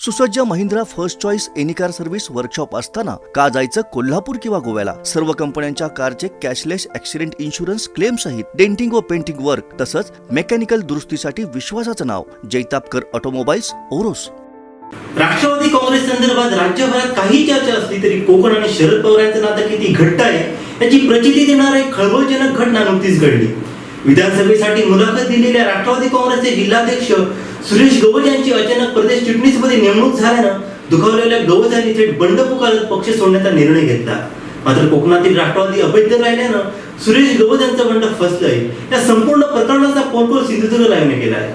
सुसज्ज Mahindra first choice any car service workshop असताना का जायचं कोल्हापूर किंवा गोव्याला? सर्व कंपन्यांच्या कारचे कॅशलेस ॲक्सिडेंट इन्शुरन्स क्लेम सहित डेंटिंग व पेंटिंग वर्क तसंच मेकॅनिकल दुरुस्तीसाठी विश्वासाचं नाव जैतापकर ऑटोमोबाईल्स ओरोस. राष्ट्रवादी काँग्रेस संदर्भात राज्यभरात काही चर्चा असली तरी कोकण आणि शरद पवार यांचं नातं किती घट्ट आहे याची प्रचिती देणारी एक खळबळजनक घटना नुकतीच घडली. विधानसभेसाठी मुलाखत दिलेल्या राष्ट्रवादी काँग्रेसचे जिल्हाध्यक्ष सुरेश गवस यांची अचानक प्रदेश चिटणीसपदी नेमणूक झाल्यानं दुखावलेल्या गवस यांनी थेट बंड पुकारत पक्ष सोडण्याचा निर्णय घेतला. मात्र कोकणातील राष्ट्रवादी अभेद्य राहिल्यानं सुरेश गवस यांचं बंड फसलंय. या संपूर्ण प्रकरणाचा पोलखोल सिंधुदुर्ग लाईव्हने केलाय.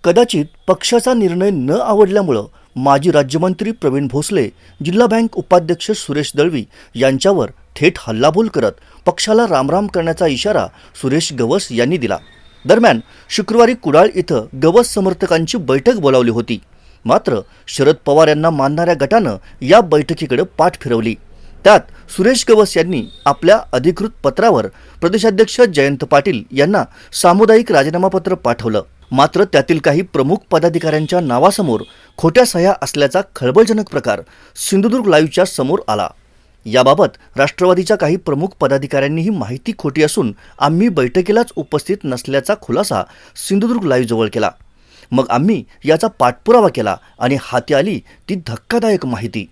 कदाचित पक्षाचा निर्णय न आवडल्यामुळं माजी राज्यमंत्री प्रवीण भोसले, जिल्हा बँक उपाध्यक्ष सुरेश दळवी यांच्यावर थेट हल्लाबोल करत पक्षाला रामराम करण्याचा इशारा सुरेश गवस यांनी दिला. दरम्यान शुक्रवारी कुडाळ इथं गवस समर्थकांची बैठक बोलावली होती. मात्र शरद पवार यांना मानणाऱ्या गटानं या बैठकीकडे पाठ फिरवली. त्यात सुरेश गवस यांनी आपल्या अधिकृत पत्रावर प्रदेशाध्यक्ष जयंत पाटील यांना सामुदायिक राजीनामापत्र पाठवलं. मात्र त्यातील काही प्रमुख पदाधिकाऱ्यांच्या नावासमोर खोट्या सह्या असल्याचा खळबळजनक प्रकार सिंधुदुर्ग लाईव्हच्या समोर आला. याबाबत राष्ट्रवादीच्या काही प्रमुख पदाधिकाऱ्यांनी ही माहिती खोटी असून आम्ही बैठकीलाच उपस्थित नसल्याचा खुलासा सिंधुदुर्ग लाईव्हजवळ केला. मग आम्ही याचा पाठपुरावा केला आणि हाती आली ती धक्कादायक माहिती.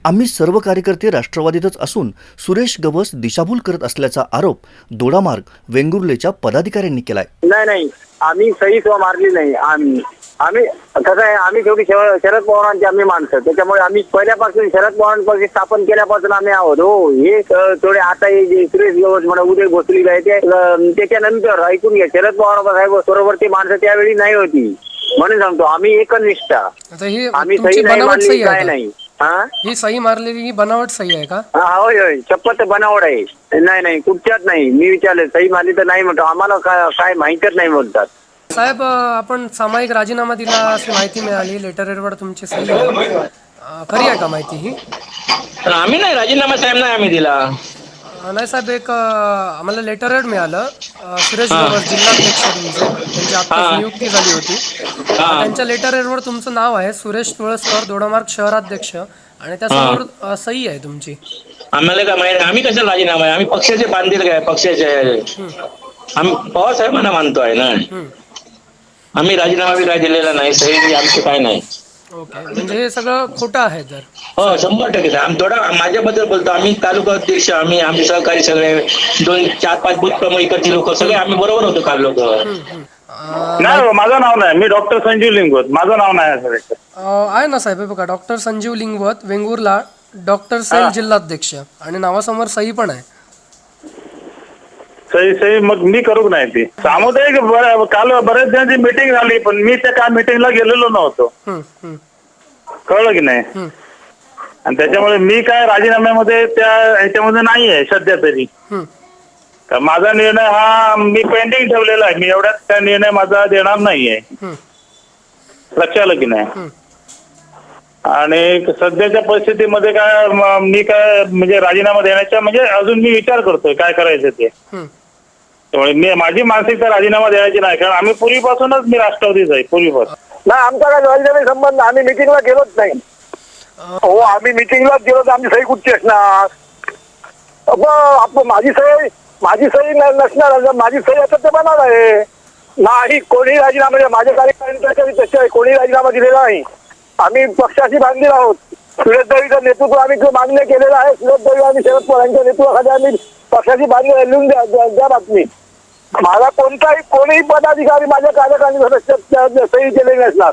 आम्ही सर्व कार्यकर्ते राष्ट्रवादीतच असून सुरेश गवस दिशाभूल करत असल्याचा आरोप दोडामार्ग वेंगुर्लेच्या पदाधिकाऱ्यांनी केलाय. नाही आम्ही सही मारली नाही. आम्ही कसं आहे, आम्ही शेवटी शरद पवारांची आम्ही माणसं, त्याच्यामुळे आम्ही पहिल्यापासून शरद पवारांपासून स्थापन केल्यापासून आम्ही आहोत. हो, हे थोडे आता जे सुरेश गवस म्हणा उदय भोसले आहे त्याच्यानंतर ऐकून घ्या, शरद पवार साहेब बरोबर ते माणसं त्यावेळी नाही होती. म्हणून सांगतो आम्ही एकनिष्ठा. आम्ही सही नाही मारली काय नाही. ही सही मारलेली ही बनावट सही आहे का? होय होय, शपथ बनावट आहे. नाही कुठच्याच नाही. मी विचारलं सही मारली तर नाही म्हणतो, आम्हाला काय माहितच नाही बोलतात. साहेब, आपण सामायिक राजीनामा दिला अशी माहिती मिळाली. लेटर हेडवर तुमची सही आहे. खरी आहे का माहिती ही? आम्ही नाही राजीनामा साहेब नाही आम्ही दिला. नाही साहेब, एक आम्हाला लेटर हेड मिळालं. सुरेश गवस जिल्हाध्यक्ष त्यांची आता नियुक्ती झाली होती. त्यांच्या लेटर हेडवर तुमचं नाव आहे सुरेश तुळसकर, दोडामार्ग शहराध्यक्ष, आणि त्यासमोर सही आहे तुमची. आम्हाला काय माहिती, आम्ही कशाला राजीनामा आहे? आम्ही पक्षाचे बांधील काय, पक्षाचे आम्ही पवार साहेबांना मानतो आहे ना. आम्ही राजीनामा बी काय दिलेला नाही, सही आमची काय नाही. ओके, म्हणजे हे सगळं खोटं आहे तर? हो, 100% आम्ही माझ्याबद्दल बोलतो. आम्ही तालुका अध्यक्ष, आम्ही सहकारी सगळे 2-4-5 बूथ प्रमुख इकडचे लोक सगळे आम्ही बरोबर होतो काल लोक. नाही, माझं नाव नाही. मी डॉक्टर संजीव लिंगवत, माझं नाव नाही आहे ना साहेब. बघा, doctor Sanjeev Lingwat, Vengurla, doctor cell जिल्हाध्यक्ष, आणि नावासमोर सही पण आहे. सही मग मी करू नाही. ती सामुदायिक काल बऱ्याच जणांची मीटिंग झाली, पण मी त्या काय मीटिंगला गेलेलो नव्हतो. कळलं की नाही? आणि त्याच्यामुळे मी काय राजीनाम्यामध्ये त्या ह्याच्यामध्ये नाहीये सध्या तरी. माझा निर्णय हा मी पेंडिंग ठेवलेला आहे. मी एवढ्यात त्या निर्णय माझा देणार नाहीये. लक्षात आलं की नाही? आणि सध्याच्या परिस्थितीमध्ये काय मी काय म्हणजे राजीनामा देण्याच्या म्हणजे अजून मी विचार करतोय काय करायचं ते. त्यामुळे माझी मानसिकता राजीनामा देण्याची नाही, कारण आम्ही पूर्वीपासूनच मी राष्ट्रवादीच आहे पूर्वीपासून. नाही, आमचा काय राजकीय संबंध. आम्ही मिटिंगला गेलोच नाही. हो, आम्ही मिटिंगला गेलो तर आमची सही कुठची असणार? माझी सही नसणार. माझी सही आता ते बनार आहे. नाही कोणी राजीनामा, माझ्या कार्यकारिणीच्या तसे कोणी राजीनामा दिलेला नाही. आम्ही पक्षाशी बांधील आहोत. सुरेश दळवीचं नेतृत्व आम्ही मान्य केलेलं आहे. सुरेश दळवी आणि शरद पवार यांच्या नेतृत्वाखाली आम्ही पक्षाची बांधील लिहून द्या बातमी. मला कोणीही पदाधिकारी माझ्या कार्यकारिणी सही केलेली नसणार.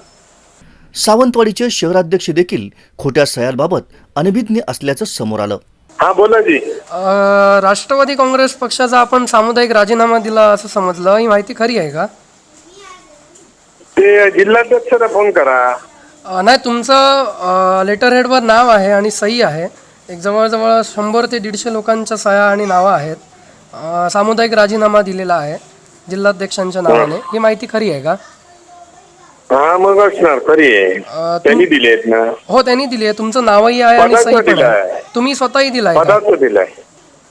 सावंतवाडीचे शहराध्यक्ष देखील खोट्या सह्यांबाबत अनभिज्ञ असल्याचं समोर आलं. हा, बोला जी. राष्ट्रवादी काँग्रेस पक्षाचा आपण सामुदायिक राजीनामा दिला असं समजलं. ही माहिती खरी आहे का? ते जिल्हाध्यक्षाला फोन करा. नाही, तुमचं लेटर हेडवर नाव आहे आणि सही आहे. एक जवळजवळ 100 ते 150 लोकांच्या सह्या आणि नावं आहेत. सामुदायिक राजीनामा दिलेला आहे जिल्हाध्यक्षांच्या नावाने. ही माहिती खरी आहे का? हा, मग असणार खरी आहे. त्यांनी दिली आहेत ना? हो, त्यांनी दिली आहे. तुमचं नावही आहे आणि सही पण आहे. तुम्ही स्वतःही दिलाय? पदाचा दिलाय.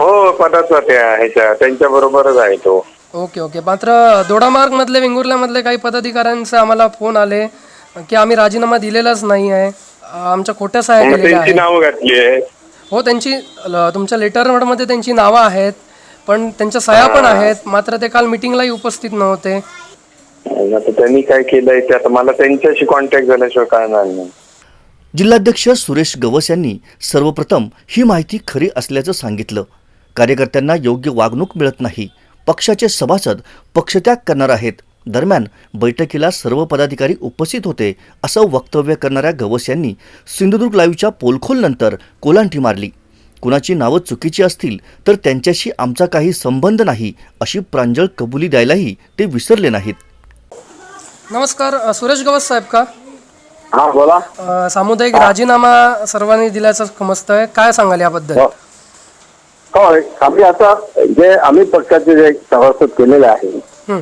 हो, पदाचा त्यांच्या बरोबरच आहे तो. ओके. मात्र दोडामार्ग मधले, वेंगुर्ल्यामधले काही पदाधिकाऱ्यांचे आम्हाला फोन आले की आम्ही राजीनामा दिलेलाच नाही आहे, आमच्या खोट्या सह्या मग केलेल्या त्यांची आहेत. नावं घातली आहे. हो, त्यांची तुमच्या लेटरमध्ये त्यांची नावं आहेत, पण त्यांच्या सह्या पण आहेत. मात्र ते काल मिटिंगलाही उपस्थित नव्हते. आता त्यांनी काय केलंय ते आता मला त्यांच्याशी कॉन्टॅक्ट झाल्याशिवाय कळणार नाही. जिल्हाध्यक्ष सुरेश गवस यांनी सर्वप्रथम ही माहिती खरी असल्याचं सांगितलं. कार्यकर्त्यांना योग्य वागणूक मिळत नाही, पक्षाचे सभासद पक्षत्याग करणार आहेत. दरम्यान बैठकीला सर्व पदाधिकारी उपस्थित होते असं वक्तव्य करणाऱ्या गवस यांनी सिंधुदुर्ग लाईव्हच्या पोलखोलनंतर कोलांटी मारली. कुणाची नावं चुकीची असतील तर त्यांच्याशी आमचा काही संबंध नाही अशी प्रांजळ कबुली द्यायलाही ते विसरले नाहीत. नमस्कार, सुरेश गवस साहेब का? हा बोला. सामुदायिक राजीनामा सर्वांनी दिल्याचं समजतंय, काय सांगाल याबद्दल? होय, आम्ही आता जे आम्ही पक्षाचे जे सभासद केलेले आहे हं,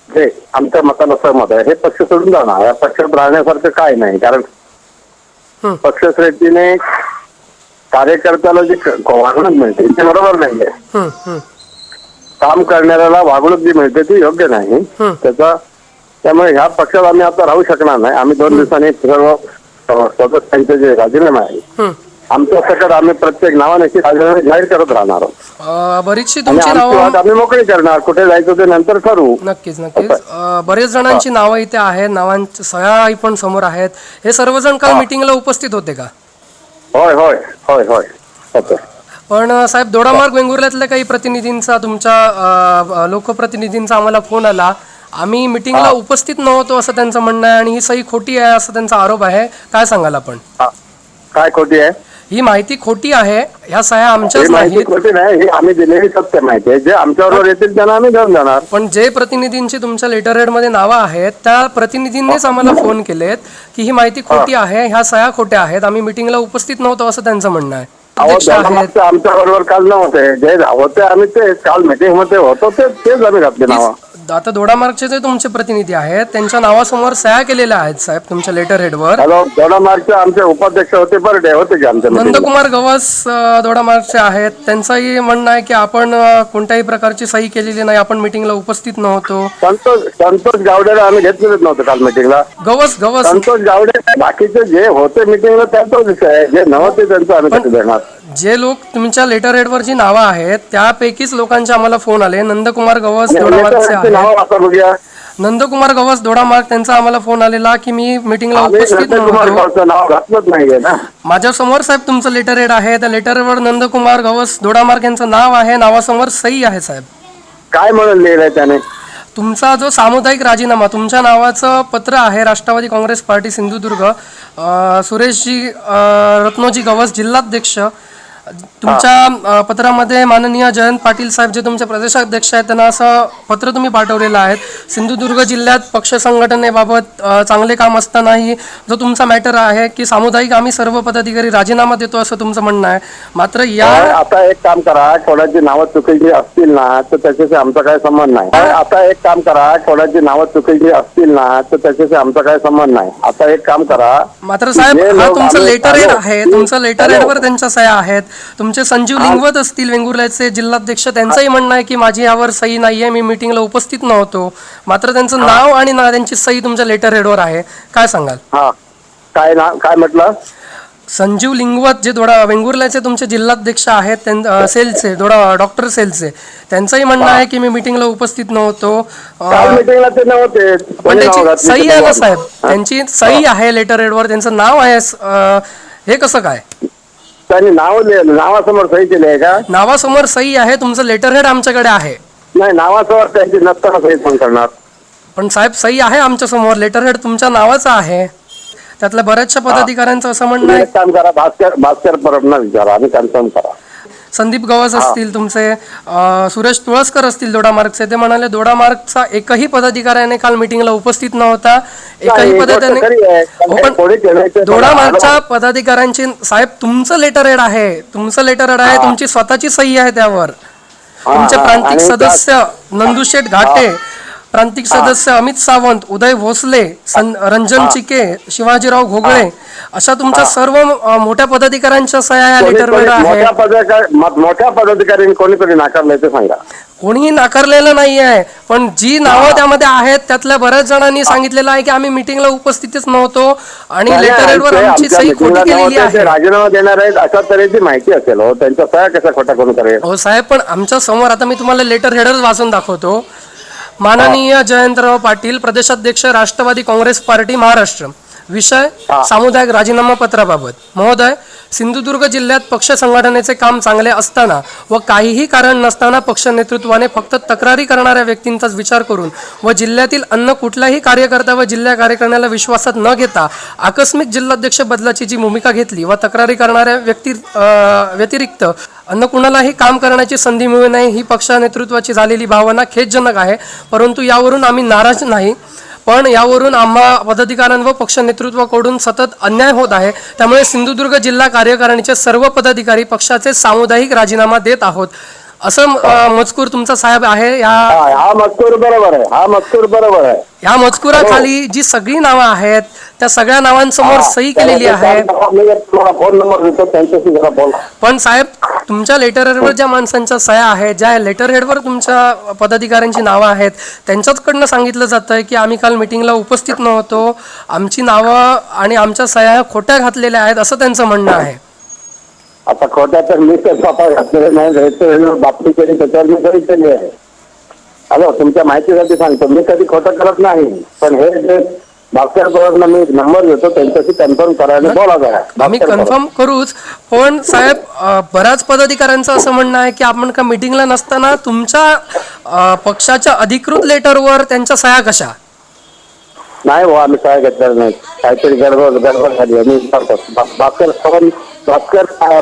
जे आमच्या मताला सहमत आहे, हे पक्ष सोडून जाणार. या पक्षात राहण्यासारखं काय नाही, कारण हं. पक्षश्रेष्ठीने कार्यकर्त्याला जी वागणूक मिळते ते बरोबर नाहीये. हं, हं, काम करणाऱ्याला वागणूक जी मिळते ती योग्य नाही. त्यामुळे ह्या पक्षात आम्ही आता राहू शकणार नाही. आम्ही 2 दिवसांनी सर्व सदस्यांचे जे राजीनामे आहे हं. आमच्या सकट आम्ही प्रत्येक नावाने राजीनामे जाहीर करत राहणार आहोत. बरीचशी आणि तुमची आमची नावं वाट आम्ही मोकळी करणार. कुठे जायचं ते नंतर ठरवू. नक्कीच नक्कीच बरेच जणांची नावं इथे आहेत, नावांची सह्याही पण समोर आहेत. हे सर्वजण काल मिटिंगला उपस्थित होते का? होय होय होय होय होतं. पण साहेब, दोडामार्ग वेंगुर्ल्यातल्या काही प्रतिनिधींचा, तुमच्या लोकप्रतिनिधींचा आम्हाला फोन आला. आम्ही मिटिंगला उपस्थित नव्हतो असं त्यांचं म्हणणं आहे आणि ही सही खोटी आहे असं त्यांचा आरोप आहे. काय सांगाल आपण? काय खोटी आहे? ही माहिती खोटी आहे, ह्या सह्या आमच्याच ही माहिती नाहीत. खोटी नाही, ही आम्ही दिलेली सत्य माहिती आहे. जे आमच्याबरोबर येतील त्यांना आम्ही घेऊन जाणार. पण जे प्रतिनिधींची तुमच्या लेटर हेडमध्ये नावं आहेत त्या प्रतिनिधींनीच आम्हाला फोन केलेत की ही माहिती खोटी आहे, ह्या सह्या खोट्या आहेत, आम्ही मिटिंगला उपस्थित नव्हतो असं त्यांचं म्हणणं आहे. अध्यक्ष आहेत, आमच्या बरोबर काल नव्हते, जे होते आम्ही ते काल मीटिंग मध्ये होतो तेच आम्ही घातले नाव. आता दोडामार्गचे जे तुमचे प्रतिनिधी आहेत त्यांच्या नावासमोर सह्या केलेल्या आहेत साहेब तुमच्या लेटर हेडवर. हॅलो, दोडामार्गचे आमचे उपाध्यक्ष होते, बर्डे होते की आमच्या meeting ला. नंदकुमार गवस दोडामार्गचे आहेत, त्यांचंही म्हणणं आहे की आपण कोणत्याही प्रकारची सही केलेली नाही, आपण मिटिंगला उपस्थित नव्हतो. संतोष गावडेला आम्ही घेतलेच नव्हतं काल मीटिंगला. गवस संतोष गावडे बाकीचे जे होते मिटिंगला त्यांचा विषय आहे, जे नव्हते त्यांचं आम्ही कधी देणार. जे लोक तुमच्या लेटर हेडवर जी नावं आहेत त्यापैकीच लोकांचे आम्हाला फोन आले. नंदकुमार गवस दोडामार्गचे आहेत. नाव वाचा बघूया. नंदकुमार गवस दोडामार्ग त्यांचा आम्हाला फोन आलेला की मी मिटिंगला आम्ही उपस्थित नंदकुमार नव्हतो. गावचं नाव घातलंच नाहीये ना. माझ्या समोर साहेब तुमचं लेटर हेड आहे, त्या लेटरवर नंदकुमार गवस दोडामार्ग यांचं नाव आहे, नावासमोर सही आहे साहेब. काय म्हणून लिहिलंय त्याने? तुमचा जो सामुदायिक राजीनामा, तुमच्या नावाचं पत्र आहे राष्ट्रवादी काँग्रेस पार्टी सिंधुदुर्ग, सुरेशजी रत्नोजी गवस जिल्हाध्यक्ष. तुमच्या पत्रामध्ये माननीय जयंत पाटील साहेब जे तुमचे प्रदेशाध्यक्ष आहेत त्यांना असं पत्र तुम्ही पाठवलेलं आहे. सिंधुदुर्ग जिल्ह्यात पक्ष संघटनेबाबत चांगले काम असतानाही जो तुमचा मॅटर आहे की सामुदायिक आम्ही सर्व पदाधिकारी राजीनामा देतो असं तुमचं म्हणणं आहे. मात्र या आता एक काम करा, कोणाची नावं चुकीची असतील ना तर त्याच्याशी आमचा काय संबंध नाही. आता एक काम करा, कोणाची नावं चुकीची असतील ना तर त्याच्याशी आमचा काय संबंध नाही. आता एक काम करा. मात्र साहेब, हा तुमचं लेटर हेड आहे, तुमचं लेटर हेडवर त्यांच्या सह्या आहेत. तुमचे संजीव लिंगवत असतील वेंगुर्ल्याचे जिल्हाध्यक्ष, त्यांचंही म्हणणं आहे की माझी यावर सही नाहीये, मी मिटिंगला उपस्थित नव्हतो. मात्र त्यांचं नाव आणि त्यांची सही तुमच्या लेटर हेडवर आहे. काय सांगाल? हा, काय म्हटलं? संजीव लिंगवत जे वेंगुर्ल्याचे तुमचे जिल्हाध्यक्ष आहेत सेलचे, डॉक्टर सेलचे, त्यांचंही म्हणणं आहे की मी मिटिंगला उपस्थित नव्हतो. काल मीटिंगला ते नव्हते. पण त्याची सही आहे ना साहेब, त्यांची सही आहे लेटर हेडवर, त्यांचं नाव आहे. हे कसं काय? त्यांनी नावासमोर सही केली आहे का? नावासमोर सही आहे, तुमचं लेटर हेड आमच्याकडे आहे. नाही, नावासमोर त्यांची नसताना सही फोन करणार. पण साहेब, सही आहे आमच्या समोर, लेटर हेड तुमच्या नावाचं आहे. त्यातल्या बऱ्याचशा पदाधिकाऱ्यांचं असं म्हणणं आहे. एक काम करा, भास्कर परबना विचारा आणि कन्फर्म करा. संदीप गवस असतील तुमचे, सुरेश तुळसकर असतील दोडामार्गचे, ते म्हणाले दोडामार्गचा एकही पदाधिकाऱ्याने काल मिटिंगला उपस्थित नव्हता. एकही पदाधिकाऱ्याने दोडामार्गच्या पदाधिकाऱ्यांची साहेब तुमचं लेटर हेड आहे, तुमची स्वतःची सही आहे त्यावर. तुमचे प्रांतिक सदस्य नंदुशेठ घाटे, प्रांतिक सदस्य अमित सावंत, उदय भोसले, रंजन चिके, शिवाजीराव घोगळे अशा तुमच्या सर्व मोठ्या पदाधिकाऱ्यांच्या सह्या या लेटरवर आहेत. मोठ्या पदाधिकाऱ्यांनी कोणीतरी नाकारलंय ते सांगा. कोणीही नाकारलेलं नाही आहे, पण जी नावं त्यामध्ये आहेत त्यातल्या बऱ्याच जणांनी सांगितलेलं आहे की आम्ही मिटिंगला उपस्थितच नव्हतो आणि लेटरवर आमची सही खोटी केलेली आहे. राजीनामा देणार आहेत अशा तऱ्हेची माहिती असेल हो, त्यांच्या सह्या कशा खोटा करून करेल. हो साहेब, पण आमच्या समोर आता मी तुम्हाला लेटर हेडर वाचून दाखवतो. माननीय जयंतराव पाटील, प्रदेशाध्यक्ष राष्ट्रवादी काँग्रेस पार्टी महाराष्ट्र. विषय सामुदायिक राजीनामा पत्राबाबत. महोदय, सिंधुदुर्ग जिल्ह्यात पक्ष संघटनेचे काम चांगले असताना व काहीही कारण नसताना पक्ष नेतृत्वाने फक्त तक्रारी करणाऱ्या व्यक्तींचाच विचार करून व जिल्ह्यातील अन्य कुठल्याही कार्यकर्ता व जिल्हा कार्यकारिणीला विश्वासात न घेता आकस्मिक जिल्हाध्यक्ष बदलाची जी भूमिका घेतली व तक्रारी करणाऱ्या व्यतिरिक्त अन्य कुणालाही काम करण्याची संधी मिळू नये ही पक्ष नेतृत्वाची झालेली भावना खेदजनक आहे. परंतु यावरून आम्ही नाराज नाही, पण यावरून आम्हा पदाधिकाऱ्यांवर व पक्ष नेतृत्वाकडून सतत अन्याय होत आहे. त्यामुळे सिंधुदुर्ग जिल्हा कार्यकारिणीचे सर्व पदाधिकारी पक्षाचे सामुदायिक राजीनामा देत आहोत, असं मजकूर तुमचा साहेब आहे. हा मजकूर बरोबर आहे, हा मजकूर बरोबर आहे. या मजकुराखाली जी सगळी नावं आहेत त्या सगळ्या नावांसमोर सही केलेली आहे. फोन नंबर देतो, त्यांच्याशी जरा बोला. पण साहेब, तुमच्या लेटरहेडवर ज्या माणसांच्या सह्या आहेत, ज्या लेटरहेडवर तुमच्या पदाधिकाऱ्यांची नावं आहेत, त्यांच्याचकडनं सांगितलं जातं की आम्ही काल मिटिंगला उपस्थित नव्हतो, आमची नावं आणि आमच्या सह्या खोट्या घातलेल्या आहेत, असं त्यांचं म्हणणं आहे. आता खोट्या तर मी तर स्वतः घातलेले नाही, बातमी केली त्याच्यावर मी सही केली आहे. हॅलो, तुमच्या माहितीसाठी सांगतो, मी कधी खोटं करत नाही. पण हे जे भास्कर मी नंबर देतो त्यांच्याशी कन्फर्म करायला बोला जरा. आम्ही कन्फर्म करूच, पण साहेब बऱ्याच पदाधिकाऱ्यांचं असं म्हणणं आहे की आपण का मिटिंगला नसताना तुमच्या पक्षाच्या अधिकृत लेटरवर त्यांच्या सह्या कशा? नाही हो, आम्ही काय घेतलेलं नाही, काहीतरी गडबड झाली. आम्ही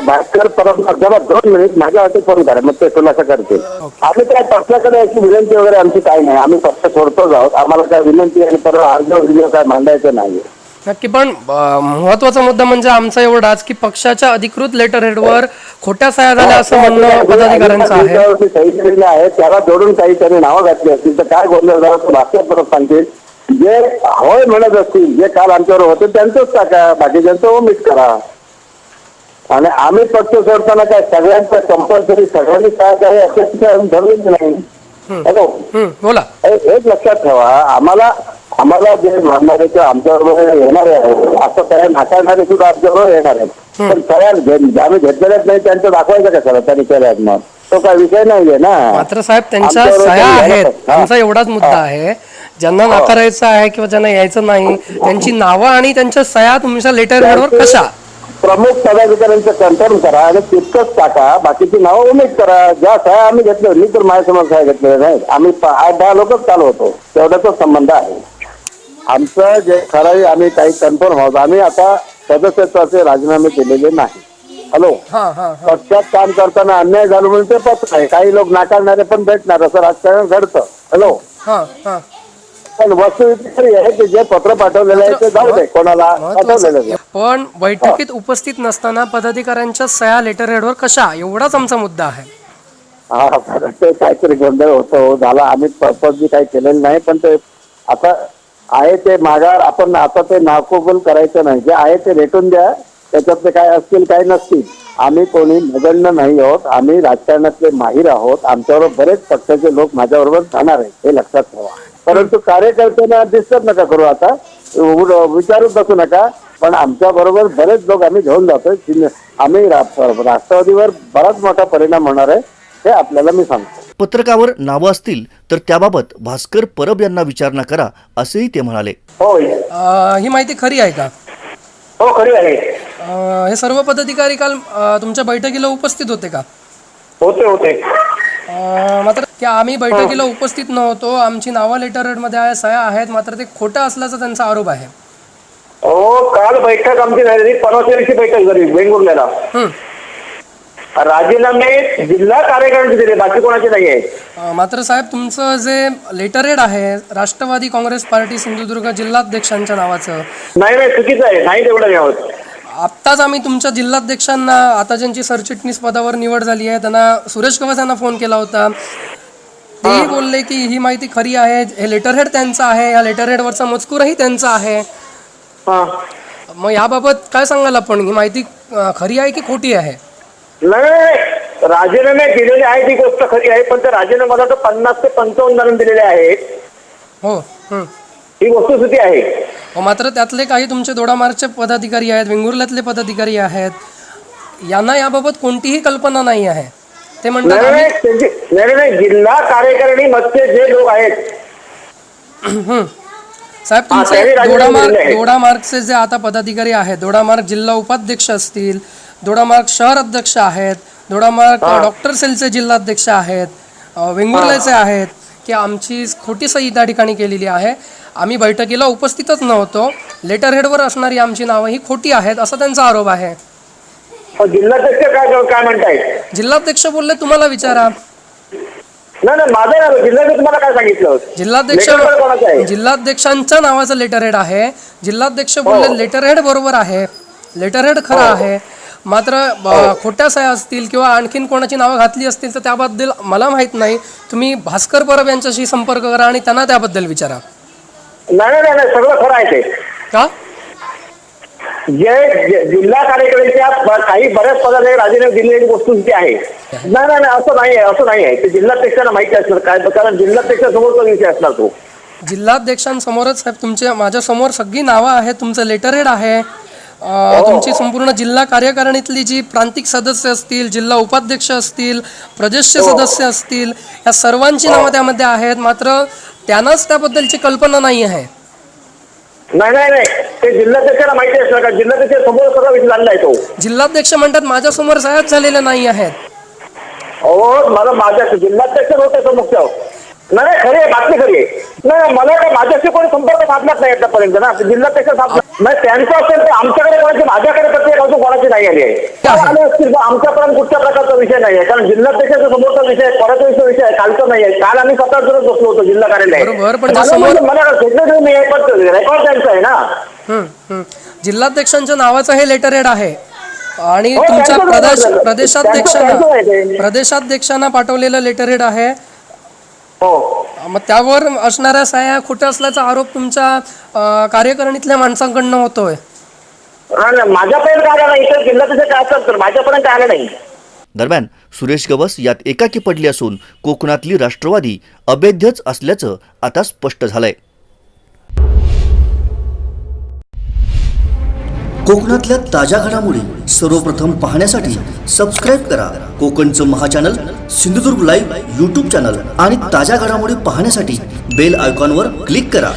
भास्कर परत जरा 2 मिनिट माझ्या हाती फोन करा, मग ते खुलासा करतील. आम्ही काय पक्षाकडे अशी विनंती वगैरे आमची काही नाही, आम्ही पक्ष सोडतोच आहोत. आम्हाला काय विनंती आणि परत अर्ज काय मांडायचं नाही. नक्की, पण महत्वाचा मुद्दा म्हणजे आमचा एवढाच की पक्षाच्या अधिकृत लेटरहेडवर खोट्या सह्या झाल्या असं म्हणणं पदाधिकाऱ्यांचं आहे. सही केलेली आहे, त्याला जोडून काहीतरी नावं घातली असतील तर काय बोललं जातं भास्कर परत सांगतील. जे होय म्हणत असतील, जे काल आमच्यावर होते त्यांचंच टाका, बाकीच्यांचं ओमिट करा. आणि आम्ही पक्ष सोडताना काय सगळ्यांचं कंपल्सरी सगळ्यांनी काय काय असं ठरलेलं नाही. हॅलो, बोला. एक लक्षात ठेवा, आम्हाला जे म्हणणारे किंवा आमच्याबरोबर येणारे आहेत, असं त्या नाकारणारे सुद्धा आमच्याबरोबर येणार आहेत. पण सगळ्या आम्ही घेतलेल्याच नाही त्यांचं दाखवायचं कशाला त्यांनी केल्यात, मग तो काय विषय नाहीये ना. मात्र साहेब, त्यांच्या सह्या आहेत, आमचा एवढाच मुद्दा आहे. ज्यांना नाकारायचं आहे किंवा ज्यांना यायचं नाही त्यांची नावं आणि त्यांच्या सह्या तुमच्या लेटरहेडवर कशा? प्रमुख पदाधिकाऱ्यांचं कन्फर्म करा आणि तितकंच टाका, बाकीची नावं उमेद करा. ज्या सह्या आम्ही घेतल्या, मी तर माझ्यासमोर सह्या घेतलेल्या नाहीत. आम्ही 8-10 लोकच चालू होतो, तेवढ्याचाच संबंध आहे आमचं. जे खरंय आम्ही काही कन्फर्म आहोत. आम्ही आता सदस्यत्वाचे राजीनामे केलेले नाही. हॅलो, पक्षात काम करताना अन्याय झालो म्हणून ते पत्र आहे. काही लोक नाकारणारे पण भेटणार, असं राजकारण घडतं. हॅलो, पण वस्तुस्थिती आहे की जे पत्र पाठवलेलं आहे ते जाऊ दे, कोणाला पाठवलेलं आहे. पण बैठकीत उपस्थित नसताना पदाधिकाऱ्यांच्या सह्या लेटरहेडवर कशा, एवढाच आमचा मुद्दा आहे. हा, ते काहीतरी गोंधळ होतो झाला. आम्ही पर्पजली काही केलेलं नाही, पण ते आता आहे ते माघार आपण आता ते नाकबूल करायचं नाही. जे आहे ते रेटून द्या, त्याच्यातले काय असतील काय नसतील. आम्ही कोणी नगण्य नाही आहोत, आम्ही राजकारणातले माहीर आहोत. आमच्याबरोबर बरेच पक्षाचे लोक माझ्याबरोबर जाणार आहेत, हे लक्षात ठेवा. परंतु कार्यकर्त्यांना डिस्टर्ब नका करू, आता विचारूच बसू नका. पण आमच्या बरोबर बरेच लोक आम्ही घेऊन जातोय. आम्ही राष्ट्रवादीवर बराच मोठा परिणाम होणार आहे, हे आपल्याला मी सांगतो. पत्रकावर नावं असतील तर त्याबाबत भास्कर परब यांना विचारणा करा, असेही ते म्हणाले. हो, ही माहिती खरी आहे का? हो, खरी आहे. हे सर्व पदाधिकारी काल तुमच्या बैठकीला उपस्थित होते का? होते. मात्र की आम्ही बैठकीला उपस्थित नव्हतो, आमची नावं लेटरहेडमध्ये आहे, सह्या आहेत, मात्र ते खोटं असल्याचा त्यांचा आरोप आहे. हो, काल बैठक आमची झाली, परवाच्या दिवशी बैठक झाली बेंगुर्ल्याला. राजीनामे जिल्हा कार्यकारिणीचे दिले, बाकी कोणाचे नाही आहे. मात्र साहेब, तुमचं जे लेटरहेड आहे राष्ट्रवादी काँग्रेस पार्टी सिंधुदुर्ग जिल्हाध्यक्षांच्या नावाचं, नाही चुकीचं आहे, नाही तेवढं नाही होत. आत्ताच आम्ही तुमच्या जिल्हाध्यक्षांना, आता ज्यांची सरचिटणीस पदावर निवड झाली आहे त्यांना, सुरेश कवस यांना फोन केला होता. तेही बोलले की ही माहिती खरी आहे, हे लेटरहेड त्यांचं आहे, या लेटरहेडवरचा मजकूरही त्यांचा आहे. हा. मग याबाबत काय सांगाल आपण, ही माहिती खरी आहे की खोटी आहे? नाही, राजीनामे दिलेले आहेत ही गोष्ट खरी आहे, पण त्या राजीनामे मला तर 50 ते 55 जणांनी दिलेले आहेत. हो. ही वस्तुस्थिती आहे. मात्र त्यातले काही तुमचे दोडामार्गचे पदाधिकारी आहेत, वेंगुर्ल्यातले पदाधिकारी आहेत, यांना याबाबत कोणतीही कल्पना नाही आहे. ते म्हणतात नाही, जिल्हा कार्यकारिणी मध्ये जे लोक आहेत साहेब, तुमचे त्यांनी राजीनामे दिलेले आहेत. दोडामार्गचे जे आता पदाधिकारी आहेत, दोडामार्ग जिल्हा उपाध्यक्ष असतील, दोडामार्ग शहर अध्यक्ष आहेत, दोडामार्ग डॉक्टर सेलचे जिल्हाध्यक्ष आहेत, वेंगुर्ल्याचे आहेत, की आमची खोटी सही त्या ठिकाणी केलेली आहे, आम्ही बैठकीला उपस्थितच नव्हतो, लेटरहेडवर असणारी आमची नावं ही खोटी आहेत, असा त्यांचा आरोप आहे. जिल्हाध्यक्ष काय म्हणतायत? जिल्हाध्यक्ष बोलले तुम्हाला विचारा. नाही, माझं नाही, जिल्हाध्यक्ष तुम्हाला काय सांगितलं? जिल्हाध्यक्षांच्या नावाचं लेटरहेड आहे. जिल्हाध्यक्ष बोलले लेटरहेड बरोबर आहे, लेटरहेड खरं आहे, मात्र खोट्या सह्या असतील किंवा आणखीन कोणाची नावं घातली असतील तर त्याबद्दल मला माहित नाही. तुम्ही भास्कर परब यांच्याशी संपर्क करा आणि त्यांना त्याबद्दल विचारा. नाही, सगळं खरं आहे ते. का? जे जिल्हा कार्यकारिणीच्या काही बऱ्याच पदाधिकारी राजीनामे दिलेली वस्तुस्थिती आहे. नाही, असं नाही आहे. ते जिल्हाध्यक्षांना माहिती असणार काय, कारण जिल्हाध्यक्षासमोरचा विषय असणार तो. जिल्हाध्यक्षांसमोरच साहेब तुमच्या माझ्या समोर सगळी नावं आहेत, तुमचं लेटरहेड आहे, तुमची संपूर्ण जिल्हा कार्यकारिणीतली जी प्रांतिक सदस्य असतील, जिल्हा उपाध्यक्ष असतील, प्रदेशचे सदस्य असतील, या सर्वांची नावं त्यामध्ये आहेत, मात्र त्यांनाच त्याबद्दलची कल्पना नाही आहे. नाही, ते जिल्हाध्यक्षांना माहिती असणार का? जिल्हाध्यक्ष समोर सगळा विषय झालेला आहे तो. जिल्हाध्यक्ष म्हणतात माझ्यासमोर सह्याच झालेल्या नाही आहेत. मला माझ्या जिल्हाध्यक्ष होते समोर. नाही, खरी आहे, बातमी खरी आहे. नाही, मला काय माझ्याशी कोणी संपर्क साधलाच नाही आतापर्यंत ना. जिल्हाध्यक्ष साधला नाही, त्यांचं असेल तर आमच्याकडे कोणाची, माझ्याकडे प्रत्येक अजून कोणाची नाही आली आहे. आले असतील तर आमच्यापर्यंत कुठच्या प्रकारचा विषय नाही आहे, कारण जिल्हाध्यक्षाचा समोरचा विषय आहे, परत विषय आहे, कालचा नाही आहे. काल आम्ही 17 जण बसलो होतो जिल्हा कार्यालय. बरोबर, पण मला सेक्रेटरी नाही आहे, पण रेकॉर्ड त्यांचं आहे ना. जिल्हाध्यक्षांच्या नावाचं हे लेटरहेड आहे आणि तुमच्या प्रदेशाध्यक्षांना पाठवलेलं लेटरहेड आहे. मग त्यावर असणाऱ्या सह्या खोट्या असल्याचा आरोप तुमच्या कार्यकारिणीतल्या माणसांकडनं होतोय. माझ्यापर्यंत आला नाही, तर जिल्हाध्यक्ष काय असतात तर माझ्यापर्यंत आलं नाही. दरम्यान सुरेश गवस यात एकाकी पडली असून कोकणातली राष्ट्रवादी अभेद्यच असल्याचं आता स्पष्ट झालंय. कोकणातल्या ताज्या घडामोडी सर्वप्रथम पाहण्यासाठी सबस्क्राईब करा कोकणचं महाचॅनल सिंधुदुर्ग लाईव्ह यूट्यूब चॅनल आणि ताज्या घडामोडी पाहण्यासाठी बेल आयकॉनवर क्लिक करा.